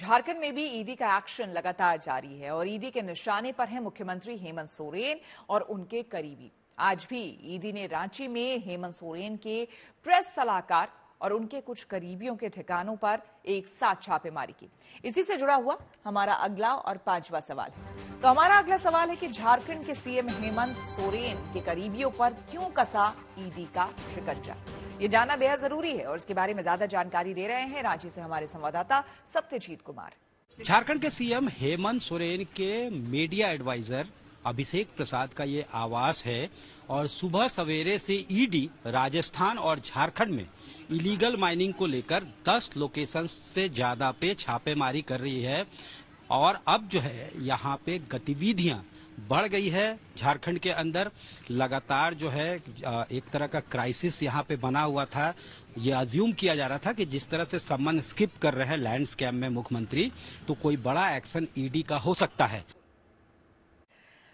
झारखंड में भी ईडी का एक्शन लगातार जारी है और ईडी के निशाने पर हैं मुख्यमंत्री हेमंत सोरेन और उनके करीबी। आज भी ईडी ने रांची में हेमंत सोरेन के प्रेस सलाहकार और उनके कुछ करीबियों के ठिकानों पर एक साथ छापेमारी की। इसी से जुड़ा हुआ हमारा अगला और पांचवा सवाल है। तो हमारा अगला सवाल है कि झारखंड के सीएम हेमंत सोरेन के करीबियों पर क्यों कसा ईडी का शिकंजा। ये जानना बेहद जरूरी है और इसके बारे में ज्यादा जानकारी दे रहे हैं रांची से हमारे संवाददाता सत्यजीत कुमार। झारखंड के सीएम हेमंत सोरेन के मीडिया एडवाइजर अभिषेक प्रसाद का ये आवास है और सुबह सवेरे से ईडी राजस्थान और झारखंड में इलीगल माइनिंग को लेकर 10 लोकेशंस से ज्यादा पे छापेमारी कर रही है और अब जो है यहाँ पे गतिविधियां बढ़ गई है। झारखंड के अंदर लगातार जो है एक तरह का क्राइसिस यहाँ पे बना हुआ था। ये अज्यूम किया जा रहा था कि जिस तरह से सम्मन स्किप कर रहे हैं लैंड स्कैम में मुख्यमंत्री, तो कोई बड़ा एक्शन ईडी का हो सकता है।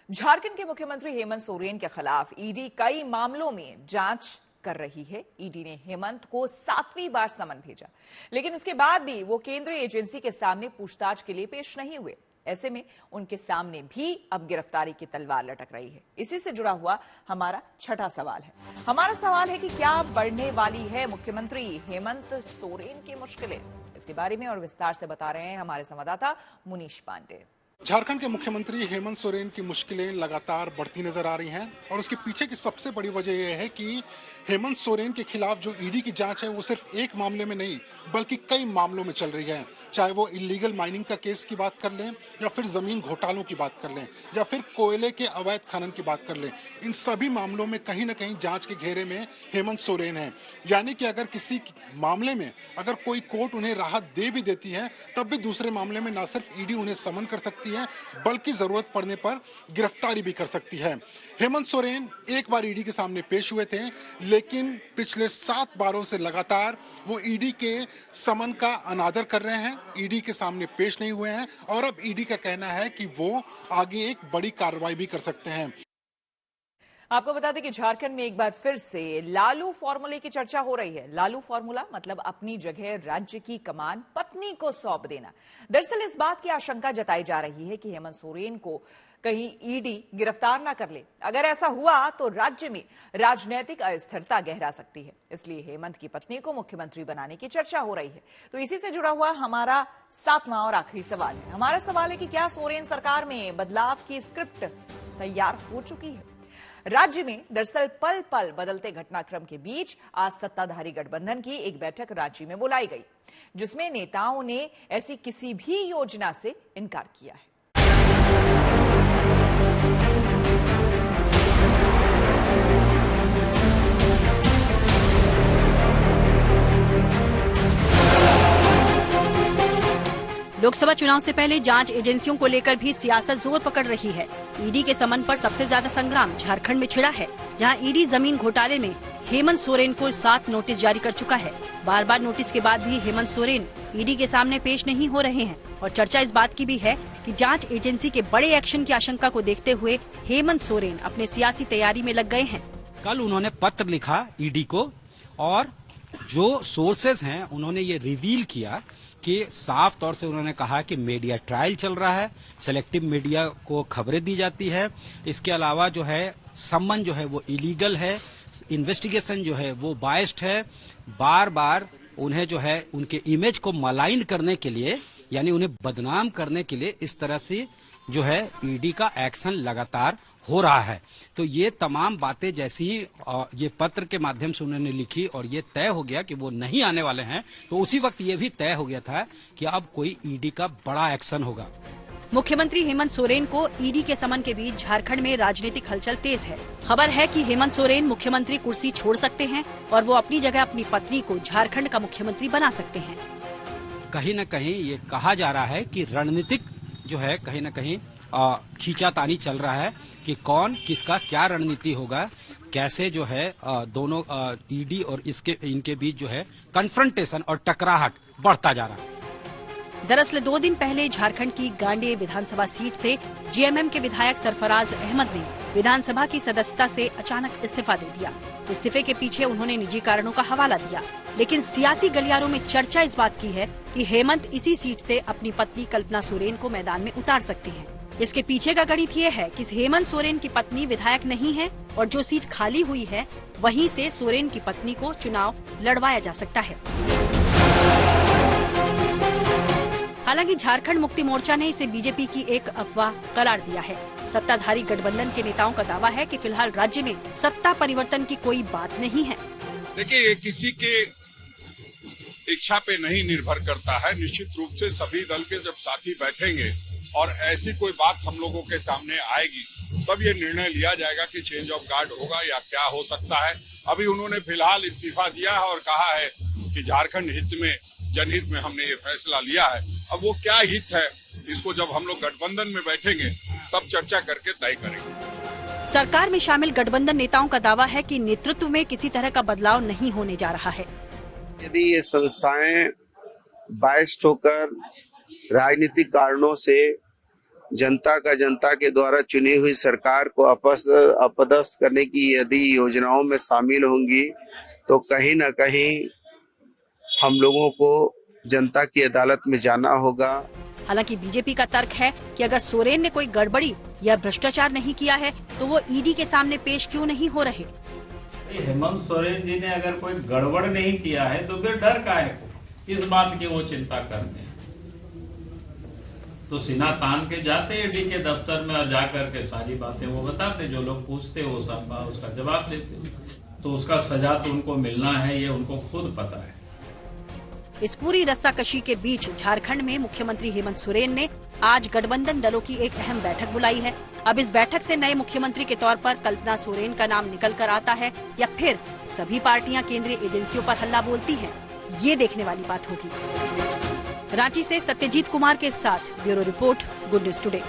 झारखंड के मुख्यमंत्री हेमंत सोरेन के खिलाफ ईडी कई मामलों में जांच कर रही है। ईडी ने हेमंत को 7वीं बार समन भेजा, लेकिन इसके बाद भी वो केंद्रीय एजेंसी के सामने पूछताछ के लिए पेश नहीं हुए। ऐसे में उनके सामने भी अब गिरफ्तारी की तलवार लटक रही है। इसी से जुड़ा हुआ हमारा छठा सवाल है। हमारा सवाल है कि क्या बढ़ने वाली है मुख्यमंत्री हेमंत सोरेन की मुश्किलें। इसके बारे में और विस्तार से बता रहे हैं हमारे संवाददाता मुनीश पांडे। झारखंड के मुख्यमंत्री हेमंत सोरेन की मुश्किलें लगातार बढ़ती नजर आ रही हैं और उसके पीछे की सबसे बड़ी वजह यह है कि हेमंत सोरेन के खिलाफ जो ईडी की जांच है वो सिर्फ एक मामले में नहीं बल्कि कई मामलों में चल रही है। चाहे वो इलीगल माइनिंग का केस की बात कर लें या फिर जमीन घोटालों की बात कर लें या फिर कोयले के अवैध खनन की बात कर लें, इन सभी मामलों में कहीं ना कहीं जांच के घेरे में हेमंत सोरेन है। यानी कि अगर किसी मामले में अगर कोई कोर्ट उन्हें राहत दे भी देती है तब भी दूसरे मामले में न सिर्फ ईडी उन्हें समन कर सकती है बल्कि जरूरत पड़ने पर गिरफ्तारी भी कर सकती है। हेमंत सोरेन एक बार ईडी के सामने पेश हुए थे, लेकिन पिछले 7 बारों से लगातार वो ईडी के समन का अनादर कर रहे हैं, ईडी के सामने पेश नहीं हुए हैं और अब ईडी का कहना है कि वो आगे एक बड़ी कार्रवाई भी कर सकते हैं। आपको बता दें कि झारखंड में एक बार फिर से लालू फॉर्मूले की चर्चा हो रही है। लालू फॉर्मूला मतलब अपनी जगह राज्य की कमान पत्नी को सौंप देना। दरअसल इस बात की आशंका जताई जा रही है कि हेमंत सोरेन को कहीं ईडी गिरफ्तार ना कर ले। अगर ऐसा हुआ तो राज्य में राजनीतिक अस्थिरता गहरा सकती है। इसलिए हेमंत की पत्नी को मुख्यमंत्री बनाने की चर्चा हो रही है। तो इसी से जुड़ा हुआ हमारा 7वां और आखिरी सवाल है। हमारा सवाल है कि क्या सोरेन सरकार में बदलाव की स्क्रिप्ट तैयार हो चुकी है। राज्य में दरअसल पल पल बदलते घटनाक्रम के बीच आज सत्ताधारी गठबंधन की एक बैठक रांची में बुलाई गई, जिसमें नेताओं ने ऐसी किसी भी योजना से इनकार किया है। लोकसभा चुनाव से पहले जांच एजेंसियों को लेकर भी सियासत जोर पकड़ रही है। ईडी के समन पर सबसे ज्यादा संग्राम झारखंड में छिड़ा है, जहां ईडी जमीन घोटाले में हेमंत सोरेन को 7 नोटिस जारी कर चुका है। बार बार नोटिस के बाद भी हेमंत सोरेन ईडी के सामने पेश नहीं हो रहे हैं और चर्चा इस बात की भी है कि जांच एजेंसी के बड़े एक्शन की आशंका को देखते हुए हेमंत सोरेन अपने सियासी तैयारी में लग गए हैं। कल उन्होंने पत्र लिखा ईडी को और जो सोर्सेज हैं उन्होंने ये रिवील किया कि साफ तौर से उन्होंने कहा कि मीडिया ट्रायल चल रहा है, सेलेक्टिव मीडिया को खबरें दी जाती है। इसके अलावा जो है सम्मन जो है वो इलीगल है, इन्वेस्टिगेशन जो है वो बायस्ड है। बार बार उन्हें जो है उनके इमेज को मलाइन करने के लिए यानी उन्हें बदनाम करने के लिए इस तरह से जो है ईडी का एक्शन लगातार हो रहा है। तो ये तमाम बातें जैसी ही ये पत्र के माध्यम से उन्होंने लिखी और ये तय हो गया कि वो नहीं आने वाले हैं, तो उसी वक्त ये भी तय हो गया था कि अब कोई ईडी का बड़ा एक्शन होगा। मुख्यमंत्री हेमंत सोरेन को ईडी के समन के बीच झारखंड में राजनीतिक हलचल तेज है। खबर है कि हेमंत सोरेन मुख्यमंत्री कुर्सी छोड़ सकते हैं और वो अपनी जगह अपनी पत्नी को झारखंड का मुख्यमंत्री बना सकते हैं। कहीं न कहीं ये कहा जा रहा है कि रणनीतिक जो है कहीं न कहीं खींचातानी चल रहा है कि कौन किसका क्या रणनीति होगा, कैसे जो है दोनों ईडी और इनके बीच जो है कन्फ्रंटेशन और टकराहट बढ़ता जा रहा है। दरअसल 2 दिन पहले झारखंड की गांडेय विधानसभा सीट से जेएमएम के विधायक सरफराज अहमद ने विधानसभा की सदस्यता से अचानक इस्तीफा दे दिया। इस्तीफे के पीछे उन्होंने निजी कारणों का हवाला दिया, लेकिन सियासी गलियारों में चर्चा इस बात की है कि हेमंत इसी सीट से अपनी पत्नी कल्पना सोरेन को मैदान में उतार सकते हैं। इसके पीछे का गणित ये है कि हेमंत सोरेन की पत्नी विधायक नहीं है और जो सीट खाली हुई है वहीं से सोरेन की पत्नी को चुनाव लड़वाया जा सकता है। हालांकि झारखंड मुक्ति मोर्चा ने इसे बीजेपी की एक अफवाह करार दिया है। सत्ताधारी गठबंधन के नेताओं का दावा है कि फिलहाल राज्य में सत्ता परिवर्तन की कोई बात नहीं है। देखिए, ये किसी के इच्छा पे नहीं निर्भर करता है। निश्चित रूप से सभी दल के जब साथी बैठेंगे और ऐसी कोई बात हम लोगों के सामने आएगी तब ये निर्णय लिया जाएगा कि चेंज ऑफ गार्ड होगा या क्या हो सकता है। अभी उन्होंने फिलहाल इस्तीफा दिया है और कहा है कि झारखंड हित में, जनहित में हमने ये फैसला लिया है। अब वो क्या हित है, इसको जब हम लोग गठबंधन में बैठेंगे तब चर्चा करके तय करेंगे। सरकार में शामिल गठबंधन नेताओं का दावा है कि नेतृत्व में किसी तरह का बदलाव नहीं होने जा रहा है। यदि ये संस्थाएं बायस्ड होकर राजनीतिक कारणों से जनता के द्वारा चुनी हुई सरकार को अपदस्थ करने की यदि योजनाओं में शामिल होंगी तो कहीं न कहीं हम लोगों को जनता की अदालत में जाना होगा। हालांकि बीजेपी का तर्क है कि अगर सोरेन ने कोई गड़बड़ी या भ्रष्टाचार नहीं किया है तो वो ईडी के सामने पेश क्यों नहीं हो रहे। हेमंत सोरेन जी ने अगर कोई गड़बड़ नहीं किया है तो फिर डर काहे को, इस बात की वो चिंता करते हैं तो सीना तान के जाते ईडी के दफ्तर में और जाकर के सारी बातें वो बताते, जो लोग पूछते वो सब उसका जवाब देते। तो उसका सजा तो उनको मिलना है, ये उनको खुद पता है। इस पूरी रस्साकशी के बीच झारखंड में मुख्यमंत्री हेमंत सोरेन ने आज गठबंधन दलों की एक अहम बैठक बुलाई है। अब इस बैठक से नए मुख्यमंत्री के तौर पर कल्पना सोरेन का नाम निकल कर आता है या फिर सभी पार्टियां केंद्रीय एजेंसियों पर हल्ला बोलती हैं, ये देखने वाली बात होगी। रांची से सत्यजीत कुमार के साथ bureau report, good news today.